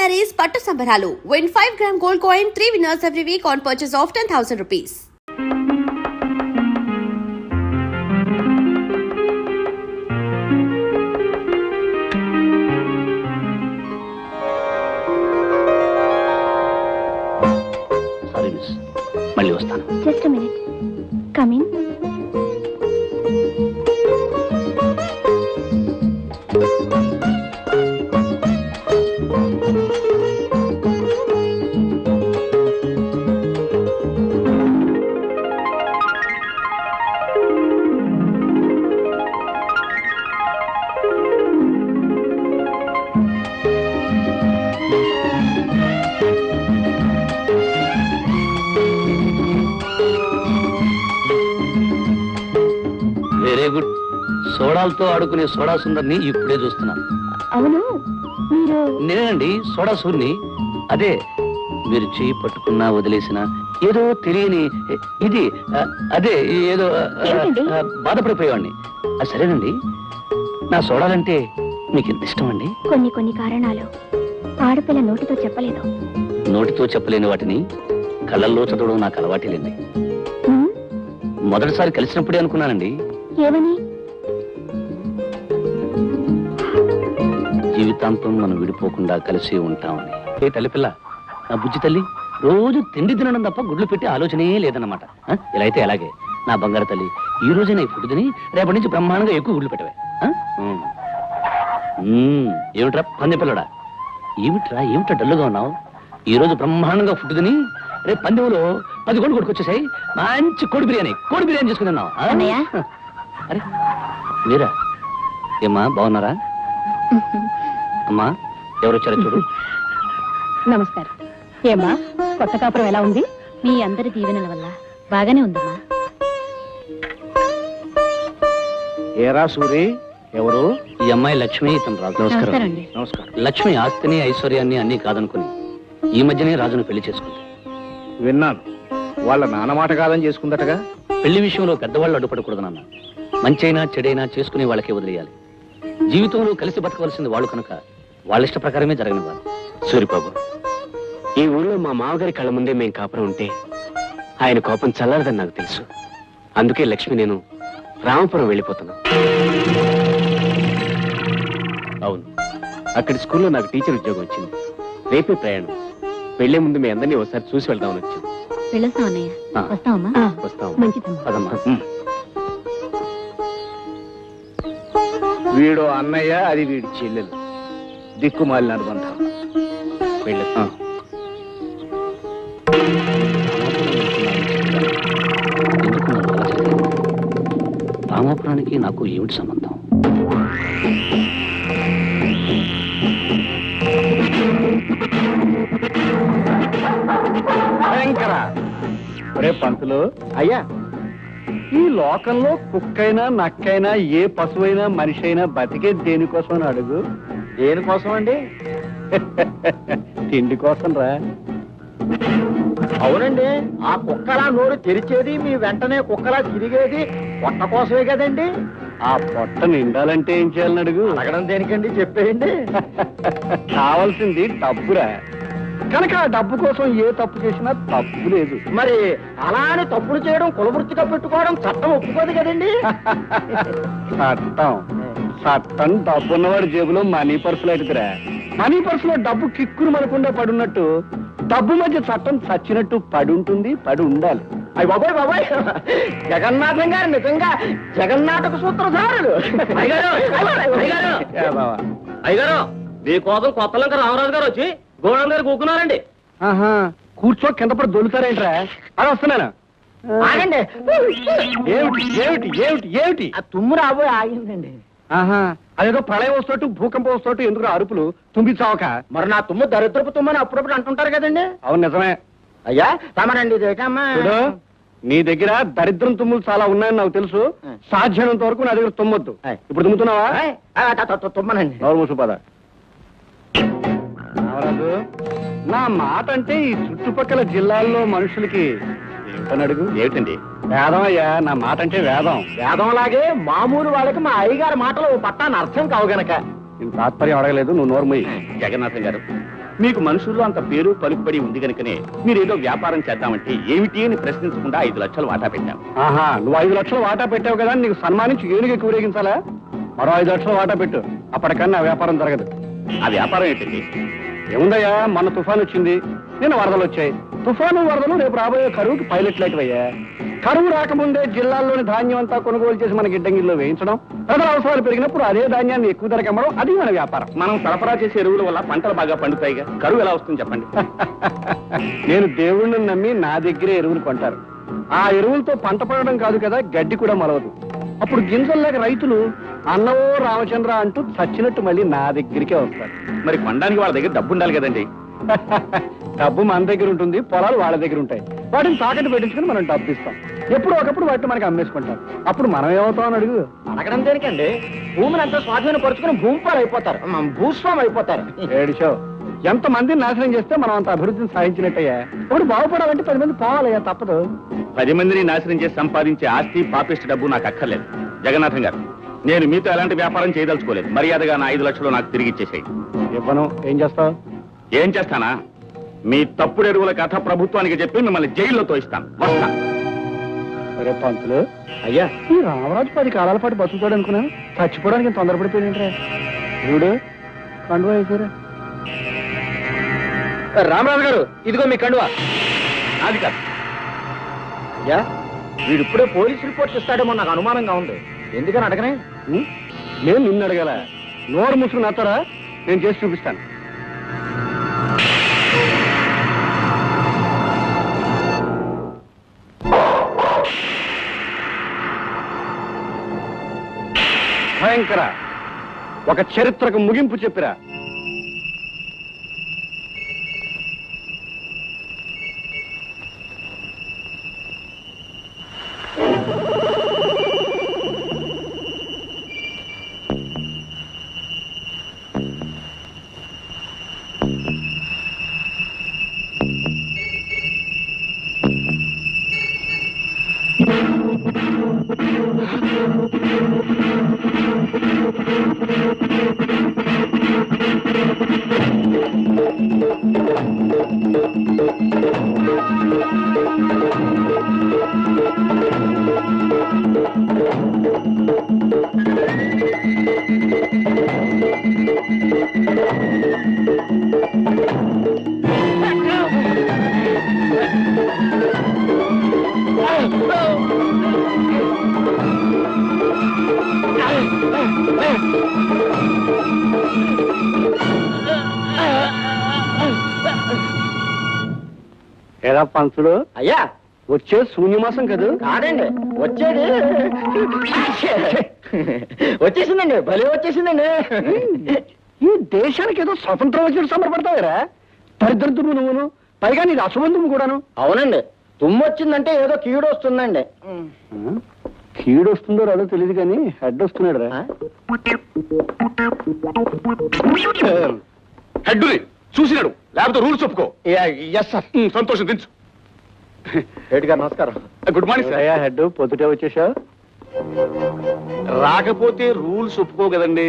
sarees Pattu Sambaralu. Win 5-gram gold coin, 3 winners every week on purchase of 10,000 rupees. Sorry, miss. మళ్ళీ వస్తాను. Just a minute. Come in. Very good. సోడాలతో ఆడుకునే soda సుందర్ని ఇప్పుడే చూస్తున్నాను. అవును, మీరు నేనండి సోడా సూర్ని. అదే మీరు చేయి పట్టుకున్నా వదిలేసినా ఏదో తెలియని ఇది అదే ఏదో ఏమిటండి? బాధపడిపోయేవాడిని. సరేనండి, నా సోడాలంటే మీకు ఎంత ఇష్టం అండి? కొన్ని కారణాలు ఆడపిల్ల నోటితో చెప్పలేదు. నోటితో చెప్పలేని వాటిని కళ్ళల్లో చదవడం నాకు అలవాటేలేండి. హ్మ్? మొదటిసారి కలిసినప్పుడే అనుకున్నానండి, ఏమని? జీవితాంతం మనం విడిపోకుండా కలిసి ఉంటామని. ఏ తల్లిపిల్ల, నా బుజ్జి తల్లి, రోజు తిండి తినడం తప్ప గుడ్లు పెట్టి ఆలోచనే లేదన్నమాట. ఇలా అయితే అలాగే నా బంగారు తల్లి, ఈ రోజే నా ఫుడ్ తిని రేపటి నుంచి బ్రహ్మాండంగా ఎక్కువ గుడ్లు పెట్టవే. ఏమిట్రా పంది పిల్లడా, ఏమిట్రా డల్లుగా ఉన్నావు? ఈ రోజు బ్రహ్మాండంగా ఫుడ్ తిని రేపు పందెంలో 10 కోళ్ళు కొట్టుకొచ్చేసాయి. మంచి కోడి బిర్యానీ చేసుకున్నావు. అరే మీరా? ఏమ్మా బాగున్నారా? అమ్మా ఎవరు వచ్చారో చూడు. నమస్కారం. ఏమ్మా, కొత్త కాపురం ఎలా ఉంది? మీ అందరి దీవెనల వల్ల బాగానే ఉందమ్మా. ఏరా సూరి, ఎవరు? ఈ అమ్మాయి లక్ష్మి, ఇతను రాజు. నమస్కారం అండి. నమస్కారం. లక్ష్మి ఆస్తిని ఐశ్వర్యాన్ని అన్ని కాదనుకుని ఈ మధ్యనే రాజును పెళ్లి చేసుకుంది. విన్నాను, వాళ్ళ నాన్న మాట కాదని చేసుకుందటగా. పెళ్లి విషయంలో పెద్దవాళ్ళు అడ్డుపడకూడదు నాన్న. మంచైనా చెడైనా చేసుకుని వాళ్ళకే వదిలేయాలి. జీవితంలో కలిసి బతకవలసింది వాళ్ళు కనుక వాళ్ళ ఇష్ట ప్రకారమే జరగనివ్వాలి. సూరిబాబు, ఈ ఊళ్ళో మా మామగారి కళ్ళ ముందే మేం కాపురం ఉంటే ఆయన కోపం చల్లారదని నాకు తెలుసు. అందుకే లక్ష్మి నేను రామపురం వెళ్ళిపోతున్నాం. అవును, అక్కడి స్కూల్లో నాకు టీచర్ ఉద్యోగం వచ్చింది. రేపే ప్రయాణం. వెళ్లే ముందు మీ అందరినీ ఒకసారి చూసి వెళ్దామని వచ్చాం. వెళ్ళొస్తాం అన్నయ్య. వస్తామమ్మా. వస్తాం. మంచిదమ్మా. అదమ్మా. వీడు అన్నయ్య, అది వీడి చెల్లెలు. దిక్కుమాలిన అనుబంధం. వెళ్ళు. రామాపురానికి నాకు ఏమిటి సంబంధం? భయంకర. రే పంతులు, అయ్యా, ఈ లోకంలో కుక్కైనా నక్కైనా ఏ పశువైనా మనిషి అయినా బతికే దేనికోసం అని అడుగు. దేనికోసం అండి? తిండి కోసం రా. అవునండి, ఆ కుక్కలా నోరు తెరిచేది, మీ వెంటనే కుక్కలా తిరిగేది పొట్ట కోసమే కదండి. ఆ పొట్ట నిండాలంటే ఏం చేయాలని అడుగు. అడగడం దేనికండి, చెప్పేయండి. కావాల్సింది డబ్బురా. కనుక ఆ డబ్బు కోసం ఏ తప్పు చేసినా తప్పు లేదు. మరి అలానే తప్పులు చేయడం కులవృత్తిగా పెట్టుకోవడం చట్టం ఒప్పుకోదు కదండి. చట్టం డబ్బున్నవాడి జేబులో మనీ పర్సులు ఎడుకురా. మనీ పర్సులో డబ్బు కిక్కురు మనకుండా పడున్నట్టు డబ్బు మధ్య చట్టం చచ్చినట్టు పడి ఉంటుంది, పడి ఉండాలి. అయ్యి బాబాయ్, జగన్నాథం గారు నిజంగా జగన్నాటక సూత్రధారులు. అయ్యగారు, మీకోసం కొత్తలంక రామరాజు గారు వచ్చి గోడం గారు కూకున్నారండి. కూర్చో, కింద పడి దొలుతారేంట్రా? అది వస్తున్నాను. ఏమిటి? తుమ్ము రాబోయే ఆగిందండి. అదేదో ప్రళయం వస్తూ భూకంపం వస్తూ ఎందుకు అరుపులు? తుమ్మి చావక. మరి నా తుమ్ము దరిద్రపు తుమ్మని అప్పుడప్పుడు అంటుంటారు కదండి. అవును, నిజమే. అయ్యా తమరండి, ఇదేటమ్మా? చూడు, నీ దగ్గర దరిద్రం తుమ్ములు చాలా ఉన్నాయని నాకు తెలుసు. సాధ్యమైనంత వరకు నా దగ్గర తుమ్మొద్దు. ఇప్పుడు తుమ్ముతున్నావా? తుమ్మనండి. నోరు మూసు పద. రామరాజు, నా మాట అంటే ఈ చుట్టుపక్కల జిల్లాల్లో మనుషులకి ఏమిటని అడుగు. ఏమిటండి? వేదం అయ్యా, నా మాట అంటే వేదం. వేదం లాగే మామూలు వాళ్ళకి మా అయ్యగారి మాటలు పట్టాన్ని అర్థం కావు గనక. నేను తాత్పర్యం అడగలేదు, నువ్వు నోరు మూయి. జగన్నాథం గారు, మీకు మనుషుల్లో అంత పేరు పలుకుబడి ఉంది కనుకనే మీరేదో వ్యాపారం చేద్దామంటే ఏమిటి అని ప్రశ్నించకుండా 5 లక్షలు వాటా పెట్టాం. ఆహా, నువ్వు 5 లక్షలు వాటా పెట్టావు కదా, నీకు సన్మానించి ఏనుగు ఎక్కువ ఊరేగించాలా? మరో 5 లక్షలు వాటా పెట్టు, అప్పటికన్నా వ్యాపారం జరగదు. ఆ వ్యాపారం ఏంటండి? ఏముందయ్యా, మొన్న తుఫాను వచ్చింది, నిన్న వరదలు వచ్చాయి. తుఫాను వరదలు రేపు రాబోయే కరువుకి పైలట్ లాంటివయ్యా. కరువు రాకముందే జిల్లాల్లోని ధాన్యం అంతా కొనుగోలు చేసి మన గిడ్డంగిల్లో వేయించడం, ప్రజల అవసరాలు పెరిగినప్పుడు అదే ధాన్యాన్ని ఎక్కువ ధరకు అమ్మడం, అది మన వ్యాపారం. మనం సరఫరా చేసే ఎరువుల వల్ల పంటలు బాగా పండుతాయిగా, కరువు ఎలా వస్తుంది చెప్పండి? నేను దేవుణ్ణి నమ్మి నా దగ్గరే ఎరువులు కొంటారు. ఆ ఎరువులతో పంట పడడం కాదు కదా, గడ్డి కూడా మొలవదు. అప్పుడు గింజల్లాగా రైతులు అన్నవో రామచంద్ర అంటూ చచ్చినట్టు మళ్ళీ నా దగ్గరికే వస్తారు. మరి కొనడానికి వాళ్ళ దగ్గర డబ్బు ఉండాలి కదండి. డబ్బు మన దగ్గర ఉంటుంది, పొలాలు వాళ్ళ దగ్గర ఉంటాయి. వాటిని తాకట్టు పెట్టించుకుని మనం డబ్బు ఇస్తాం. ఎప్పుడు ఒకప్పుడు వాటిని మనకి అమ్మేసుకుంటాం. అప్పుడు మనం ఏమవుతాం అని అడుగు. అడగడం దేనికండి? భూమిని అంతా స్వాధీనపరుచుకుని భూమిపాలు అయిపోతారు, భూస్వామి అయిపోతారు. ఏడిషో, ఎంత మందిని నాశనం చేస్తే మనం అంత అభివృద్ధిని సాధించినట్టయ్యా. ఇప్పుడు బాగుపడాలంటే 10 మంది పోవాలయ్యా, తప్పదు. 10 మందిని నాశనం చేసి సంపాదించే ఆస్తి, పాపిష్టి డబ్బు నాకు అక్కర్లేదు. జగన్నాథం గారు, నేను మీతో ఎలాంటి వ్యాపారం చేయదలుచుకోలేదు. మర్యాదగా నా 5 లక్షలు నాకు తిరిగి ఇచ్చేసేయి. ఇవ్వను. ఏం చేస్తావు? ఏం చేస్తానా? మీ తప్పుడు ఎరువుల కథ ప్రభుత్వానికి చెప్పి మిమ్మల్ని జైల్లో తోయిస్తాను. వస్తా. అరే పంతులు, అయ్యా, ఈ రామరాజు 10 కాలాల పాటు బతుకుతాడు అనుకున్నాను, చచ్చిపోవడానికి తొందరపడిపోయింటే. చూడు, కండువా వేసారా? రామరాజు గారు, ఇదిగో మీ కండువా. అది కాదు. అయ్యా, వీడు ఇప్పుడే పోలీస్ రిపోర్ట్ ఇస్తాడేమో నాకు అనుమానంగా ఉంది. ఎందుకని అడగనే? నేను నిన్ను అడగల, నోరు ముసుగు నచ్చరా? నేను చేసి చూపిస్తాను. భయంకర, ఒక చరిత్రకు ముగింపు చెప్పిరా. ఎలా పంచుడు? అయ్యా, వచ్చే శూన్యమాసం కదా? కాదండి, వచ్చేది వచ్చేసిందండి, భలే వచ్చేసిందండి. ఈ దేశానికి ఏదో స్వతంత్రం వచ్చి సంబరపడతావురా? దరిద్రదుడు నువ్వును, పైగా నీది అశుభంతుము కూడాను. అవునండి, తుమ్ము వచ్చిందంటే ఏదో కీడు వస్తుందండి. కీడు వస్తుందో రాదో తెలియదు కానీ హెడ్ వస్తున్నాడు రా. హెడ్ చూసినాడు, లేకపోతే రూల్స్ ఒప్పుకో. Yes sir. సంతోషం, దించు. హెడ్ గారు నమస్కారం. Good morning sir. అయ్యా హెడ్, పొద్దుటే వచ్చేసా? రాకపోతే రూల్స్ ఒప్పుకో కదండి.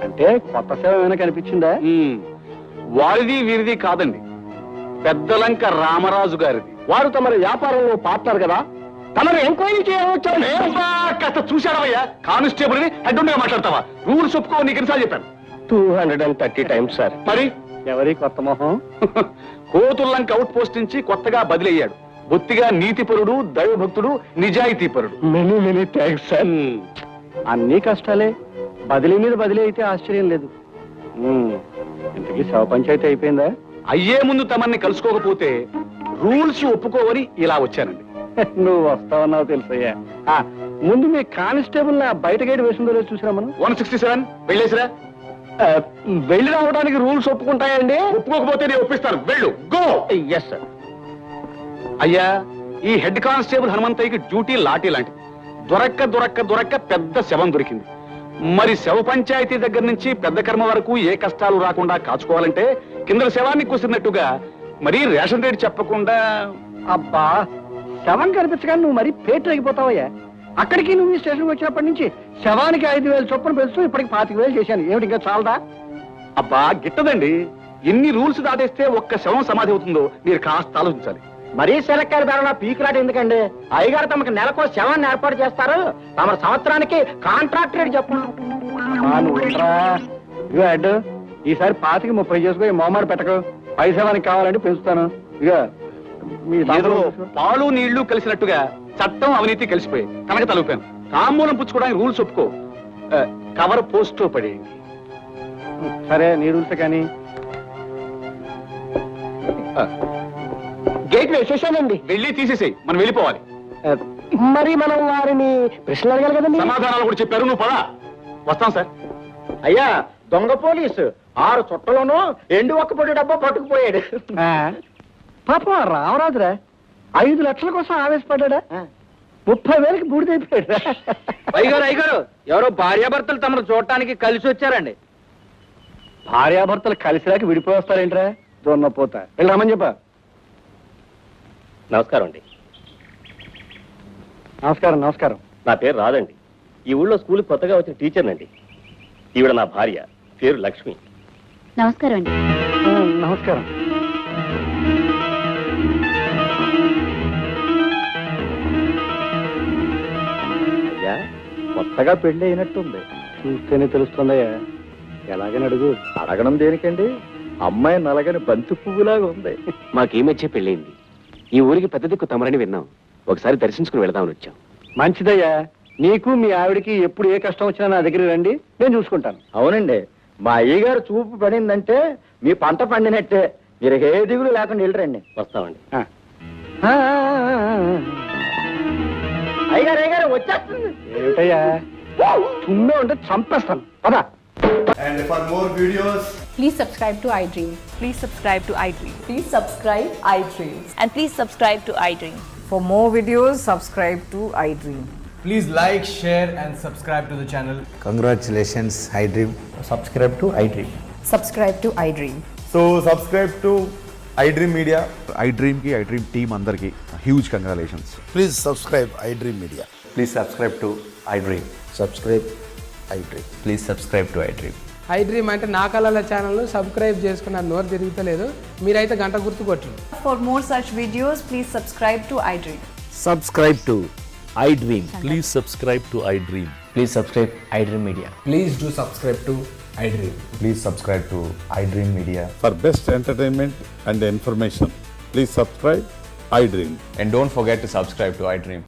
అంటే కొత్త సేవ ఏమైనా కనిపించిందా? వారిది వీరిది కాదండి, పెద్దలంక రామరాజు గారిది. వారు తమ వ్యాపారంలో పార్ట్నర్ కదా, తమను ఎంక్వైరీ చేయవచ్చాను. కాస్త చూశాడవయ్యా, కానిస్టేబుల్ ని హెడ్ ఉండగా మాట్లాడతావా? రూల్స్ ఒప్పుకో, నీకు ఎన్నిసార్లు చెప్పాను? 230 times సార్. మరి ఎవరి కొత్త మొహం? కోతుల్లంక అవుట్ పోస్ట్ నుంచి కొత్తగా బదిలీ అయ్యాడు. బొత్తిగా నీతిపరుడు, దైవభక్తుడు, నిజాయితీపరుడు. Many thanks sir. అన్ని కష్టాలే, బదిలీ మీద బదిలీ అయితే ఆశ్చర్యం లేదు. ఇంతకీ శవ పంచాయతీ అయిపోయిందా? అయ్యే ముందు తమన్ని కలుసుకోకపోతే రూల్స్ ఒప్పుకోవని ఇలా వచ్చానండి. నువ్వు వస్తావన్నావు తెలుసయ్యా. ముందు మీ కానిస్టేబుల్ నా బయట గేట్ వేసిందో లేదు చూసిరా మనం. 167 వెళ్ళేసిరా. వెళ్ళి రావడానికి రూల్స్ ఒప్పుకుంటాయండి? ఒప్పుకోకపోతే నేను ఒప్పిస్తాను. వెళ్ళు, గో. Yes sir. అయ్యా, ఈ హెడ్ కానిస్టేబుల్ హనుమంతయ్యకి డ్యూటీ లాఠీ లాంటిది. దొరక్క పెద్ద శవం దొరికింది. మరి శవ పంచాయతీ దగ్గర నుంచి పెద్ద కర్మ వరకు ఏ కష్టాలు రాకుండా కాచుకోవాలంటే కింద శవాన్ని కూసినట్టుగా మరి రేషన్ రేట్ చెప్పకుండా. అబ్బా, శవం కనిపించగానే నువ్వు మరి పేటరేగిపోతావయ్యా. అక్కడికి నువ్వు ఈ స్టేషన్కి వచ్చినప్పటి నుంచి శవానికి 5,000 చొప్పున పెంచుతూ ఇప్పటికి 25,000 చేశాను. ఏమిటి ఇంకా చాలదా? అబ్బా గిట్టదండి. ఎన్ని రూల్స్ దాటేస్తే ఒక్క శవం సమాధి అవుతుందో మీరు కాస్త ఆలోచించాలి. మరీ శనక్కాయల బేరలా పీకులాట ఎందుకండి? అయ్యగారు తమకు నెలకో శవాన్ని ఏర్పాటు చేస్తారు. తమ సంవత్సరానికి కాంట్రాక్ట్ రేట్ చెప్పండి. ఈసారి 25-30 చేసుకుని మొహమాట పెట్టకు. పైసవానికి కావాలంటే పెంచుతాను. ఇక ఏదో పాలు నీళ్లు కలిసినట్టుగా చట్టం అవినీతి కలిసిపోయి కనుక తలుపాను. తాంబూలం పుచ్చుకోవడానికి రూల్స్ ఒప్పుకో. కవర్ పోస్ట్ పడేయండి. సరే నీ రూల్స్ కానీ. గేట్ వేసేసానండి. వెళ్ళి తీసేసేయి, మనం వెళ్ళిపోవాలి. మరి మనం వారిని ప్రశ్నలు అడగాలి కదండి. సమాధానాలు కూడా చెప్పారు, నువ్వు పదా. వస్తాం సార్. అయ్యా దొంగ పోలీసు 6 చుట్టలోనూ ఎండు ఒక్క పొడి డబ్బా పట్టుకుపోయాడు. పాపం రామరాజురా 5 లక్షల కోసం ఆవేశపడ్డా. 30,000కి బూడిదైపోయాడు. అయ్యగారు ఎవరో భార్యాభర్తలు తమను చూడటానికి కలిసి వచ్చారండి. భార్యాభర్తలు కలిసిరాకి విడిపోయి వస్తారేంట్రా? దొన్నపోతా వెళ్ళి రమ్మని చెప్పా. నమస్కారం అండి. నమస్కారం. నా పేరు రాదండి. ఈ ఊళ్ళో స్కూల్ కొత్తగా వచ్చిన టీచర్నండి. ఈవిడ నా భార్య, పేరు లక్ష్మి. నమస్కారం అండి. నమస్కారం. అయ్యా కొత్తగా పెళ్లి అయినట్టుంది. చూస్తేనే తెలుస్తుందయ్యా. ఎలాగని అడుగు. అడగడం దేనికండి? అమ్మాయి నలగని బంతి పువ్వులాగా ఉంది. మాకీ మధ్య పెళ్ళైంది. ఈ ఊరికి పెద్ద దిక్కు తమరని విన్నాం. ఒకసారి దర్శించుకుని వెళదామని వచ్చాం. మంచిదయ్యా. నీకు మీ ఆవిడికి ఎప్పుడు ఏ కష్టం వచ్చినా నా దగ్గర రండి, నేను చూసుకుంటాను. అవునండి, మా అయ్యగారు చూపు పడిందంటే మీ పంట పండినట్టే. మీరు ఏ దిగులు లేకుండా వెళ్ళరండి. వస్తామండి. అయ్యగారు వచ్చేస్తుంది. ఏమిటయ్యా తుమ్మే ఉంటే చంపేస్తాను. పదా. And for more videos, Please subscribe to iDream. Please subscribe to iDream. Please subscribe iDream. And please subscribe to iDream. For more videos, subscribe to iDream. please like, share and subscribe to the channel. Congratulations, iDream. Subscribe to iDream. Subscribe to iDream. So subscribe to iDream Media. iDream ki iDream team andarki huge congratulations. Please subscribe iDream Media. Please subscribe to iDream. Subscribe iDream. Please subscribe to iDream. iDream అంటే నా కళల ఛానల్ను subscribe చేసుకున్న నోరు తిరుగుతలేదు. మీరైతే గంట గుర్తు కొట్టండి. For more such videos, please subscribe to iDream. Subscribe to iDream. Please subscribe to iDream. Please subscribe iDream Media. Please do subscribe to iDream. Please subscribe to iDream Media. For best entertainment and information, please subscribe iDream. And don't forget to subscribe to iDream.